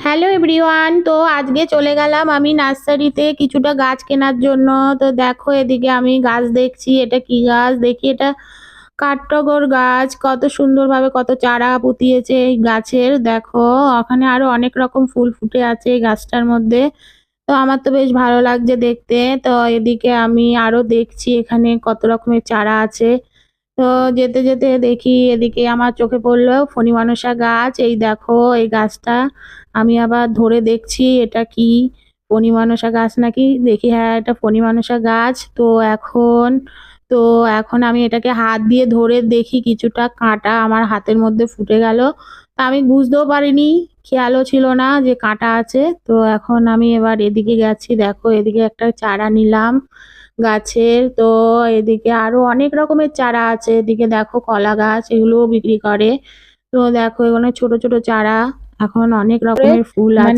Hello everyone, তো আজকে চলে গেলাম আমি নার্সারিতে কিছুটা গাছ কেনার জন্য। তো দেখো এদিকে আমি গাছ দেখছি, এটা কি গাছ দেখি, এটা কাঠটগর গাছ। কত সুন্দরভাবে কত চারা পুঁতিয়েছে এই গাছের, দেখো ওখানে আরো অনেক রকম ফুল ফুটে আছে এই গাছটার মধ্যে। তো আমার তো বেশ ভালো লাগছে দেখতে। তো এদিকে আমি আরো দেখছি এখানে কত রকমের চারা আছে। তো যেতে যেতে দেখি এদিকে আমার চোখে পড়লো ফণিমানসা গাছ। এই দেখো এই গাছটা আমি আবার ধরে দেখছি এটা কি, ফণিমানসা গাছ নাকি, দেখি হ্যাঁ এটা ফণিমানসা গাছ। তো এখন আমি এটাকে হাত দিয়ে ধরে দেখি, কিছুটা কাঁটা আমার হাতের মধ্যে ফুটে গেল। তা আমি বুঝতেও পারিনি, খেয়ালও ছিল না যে কাঁটা আছে। তো এখন আমি এবার এদিকে গেছি, দেখো এদিকে একটা চারা নিলাম গাছের। তো এদিকে আরো অনেক রকমের চারা আছে, এদিকে দেখো কলা গাছ, এগুলোও বিক্রি করে। তো দেখো এখানে ছোট ছোট চারা, এখন অনেক রকমের ফুল আছে।